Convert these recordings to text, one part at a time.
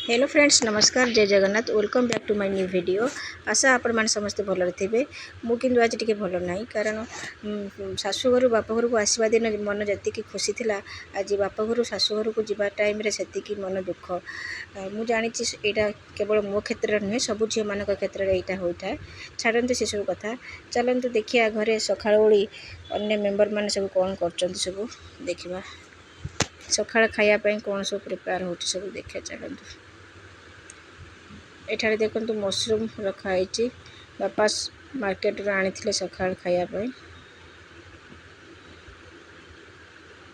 Hello friends नमस्कार जय Jagannath welcome back to my new video. आशा आपण मैंने समस्ते भल थे। मुझे आज टी भल ना कारण शाशुघर बापघर को आसवा दिन मन जी खुशी थी आज बापघर शाशुघर को जब टाइम से मन दुख। मुझे जानी यहाँ केवल मो क्षेत्र नुहे सब झील मान क्षेत्र में यहाँ होता है। छाड़ते से सब कथा चलते देखिए घरे सका ओली अन्य मेम्बर मैंने सब कौन कर सब देखा सका खायापी कौन सब प्रिपेयर हो सब देखा चलते। एठारे देखो मशरूम रखाई बापा मार्केट रू आनी सका खायापी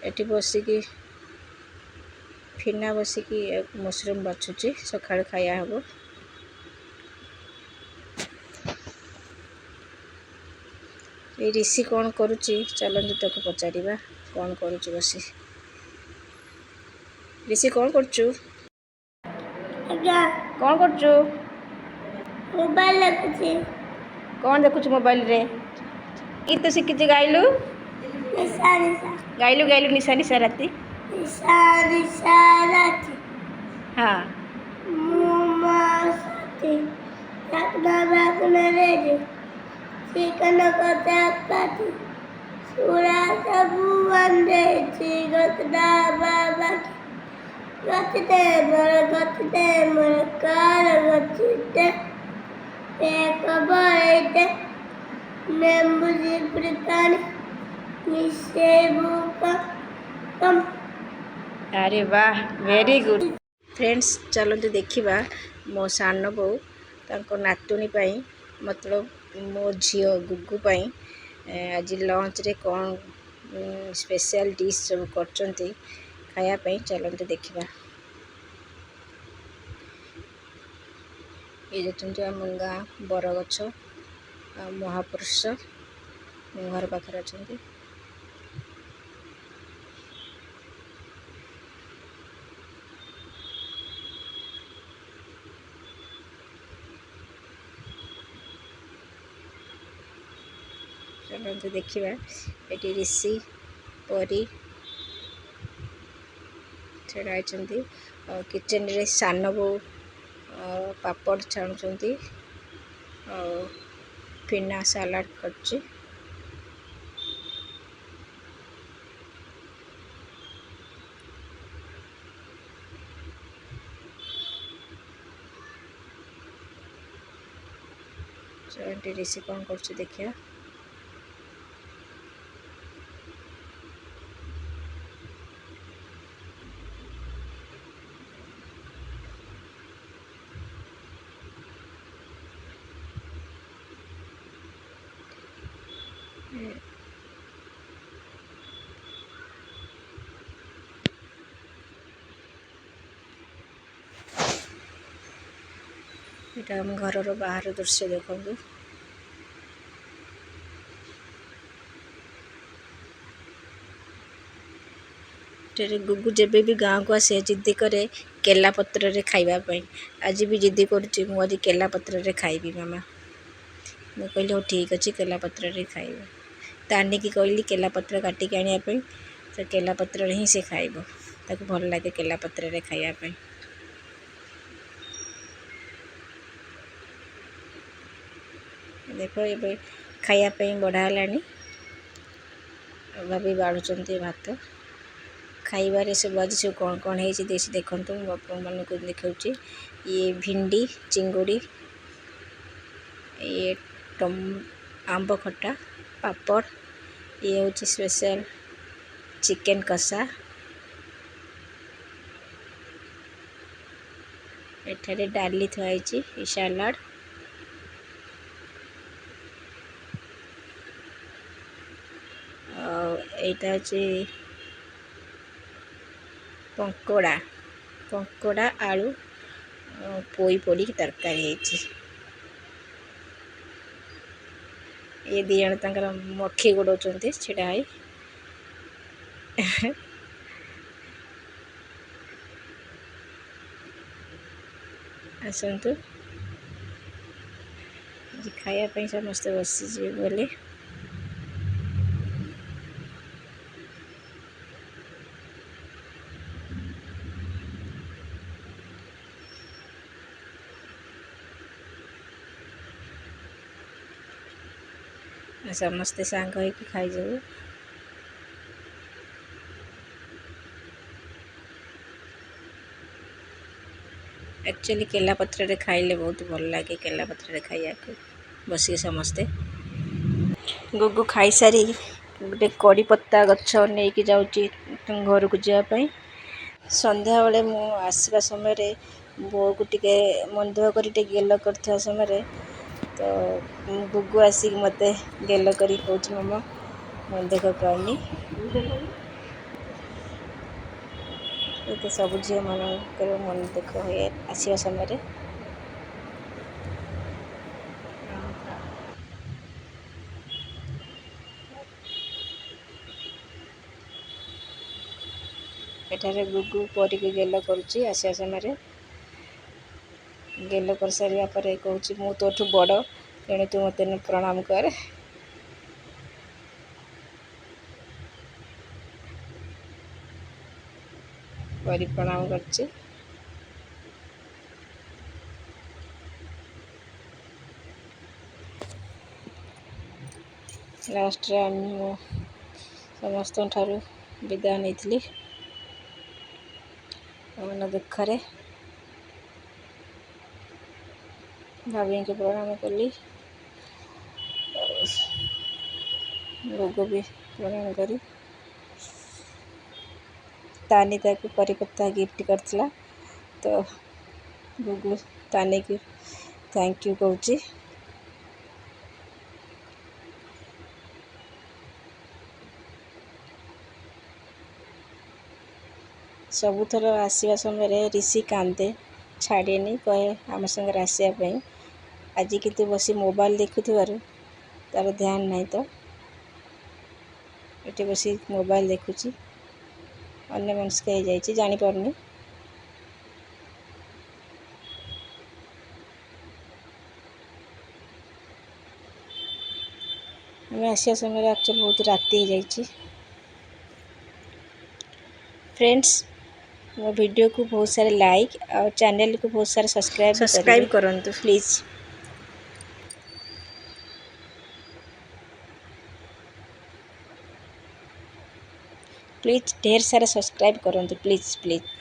एटी बसिकी फिना बसिकी मशरूम बाछुची सका खाया हम। ये ऋषि कौन करुच्ची चलते ताको पचारिबा कौन करुच्ची बसी। ऋषि कौन करचु कौन करचु मोबाइल देखुची कौन देखुचु मोबाइल रे गीत शिखी गाइलु निशा निशा गाइलु गाइलु निशा निशा राती निशा निशा राती हाँ मुमा साथी रखना रेडी चिकन को पाती सूरा सबू वंदे चिगतदा बाबा गतते मोर कार गतते एक बड़े नेम्बू जिब्रितानी निशेबू का कम। अरे वाह वेरी गुड फ्रेंड्स चलते देखा मो सान बो तांको नातुणी पाई मतलब मो झील गुगु पाई आज लंच रे कौन स्पेशल डिश सब कर खायापी चलते देखा। ये देखते आम गाँ बरगछ महापुरुष घर पाखे अच्छा चलते देखा। ये ऋषि परी छड़ाई किचन रे सान बो पापड़ छाणुंट फिना सालाड कर ऋषि कौन कर देखिए। यहाँ आम घर बाहर दृश्य देखु गुगु जब भी गाँव को आसे जिद्दी करे केला पत्र रे खाइबापी आज भी जिद्दी करुच्ची मुझे केला पत्र रे खाइबी मामा मैं कहली हो ठीक अच्छे केला पत्र रे खाइब तानी की कहली केला पत्र काटिक आने तो केला पत्र ही से खाइब ताको भल लगे केला पत्र रे खाइबापी। देख ये खायापी बढ़ालानी भाभी बाढ़ुंट भात खाइबारे सब आज सब कौन कौन है देखो आप मन को देखा। ये भिंडी चिंगुड़ी ये आंब खट्टा पापड़ ये हूँ स्पेशल चिकेन कषा एठारे डाली थुआई सालाड एटा हूँ कंकोड़ा कंकोड़ा आलू पोई पड़ी तरकारी ये दी जन मक्खी गोड़ाऊँ छिड़ा है आसतु खायापी समस्ते बसी बोले ସମସ୍ତେ ସାଙ୍ଗ ହେଇକି ଖାଇଯିବୁ। ଆକ୍ଚୁଆଲି କେଲାପତ୍ରରେ ଖାଇଲେ ବହୁତ ଭଲ ଲାଗେ। କେଲାପତ୍ରରେ ଖାଇବାକୁ ବସିକି ସମସ୍ତେ। ଗୁଗୁ ଖାଇସାରି ଗୋଟେ କଡ଼ି ପତ୍ତା ଗଛ ନେଇକି ଯାଉଛି ଘରକୁ ଯିବା ପାଇଁ। ସନ୍ଧ୍ୟାବେଳେ ମୁଁ ଆସିବା ସମୟରେ ବୋଉକୁ ଟିକେ ମନ ଦୁଃଖ କରି ଟିକେ ଗେଲ କରୁଥିବା ସମୟରେ ତ ଗୁଗୁ ଆସିକି ମୋତେ ଗେଲ କରି କହୁଛି, ମାମା ମନ ଦୁଃଖ କରନି। ଏତେ ସବୁ ଝିଅମାନଙ୍କର ମନ ଦୁଃଖ ହୁଏ ଆସିବା ସମୟରେ। ଏଠାରେ ଗୁଗୁ ପରିକି ଗେଲ କରୁଛି ଆସିବା ସମୟରେ। ଗେଲ କରିସାରିବା ପରେ କହୁଛି, ମୁଁ ତୋଠୁ ବଡ଼, ତେଣୁ ତୁ ମୋତେ ପ୍ରଣାମ କର। ପରି ପ୍ରଣାମ କରୁଛି। ଲାଷ୍ଟରେ ମୁଁ ସମସ୍ତଙ୍କ ଠାରୁ ବିଦାୟ ନେଇଥିଲି ମନ ଦୁଃଖରେ। ଭାବିଙ୍କୁ ପ୍ରଣାମ କଲି, ଗୁଗୁ ବି ପ୍ରଣାମ କରି ତାନି ତାକୁ ପରିପତ୍ତା ଗିଫ୍ଟ କରିଥିଲା, ତ ଗୁଗୁ ତାନିକୁ ଥ୍ୟାଙ୍କ ୟୁ କହୁଛି। ସବୁଥର ଆସିବା ସମୟରେ ରିଷି କାନ୍ଦେ, ଛାଡ଼େନି, କହେ ଆମ ସାଙ୍ଗରେ ଆସିବା ପାଇଁ। ଆଜି କିନ୍ତୁ ବସି ମୋବାଇଲ ଦେଖୁଥିବାରୁ ତା'ର ଧ୍ୟାନ ନାହିଁ, ତ ଏଠି ବସି ମୋବାଇଲ ଦେଖୁଛି। ଅନ୍ୟମନସ୍କ ହେଇଯାଇଛି, ଜାଣିପାରୁନି। ଆମେ ଆସିବା ସମୟରେ ଆକ୍ଚୁଆଲି ବହୁତ ରାତି ହେଇଯାଇଛି। फ्रेंड्स, मो वीडियो को बहुत सारे लाइक और चैनल को बहुत सारे सब्सक्राइब करंतु प्लीज़। ढेर सारा सब्सक्राइब करंतु प्लीज़ प्लीज़।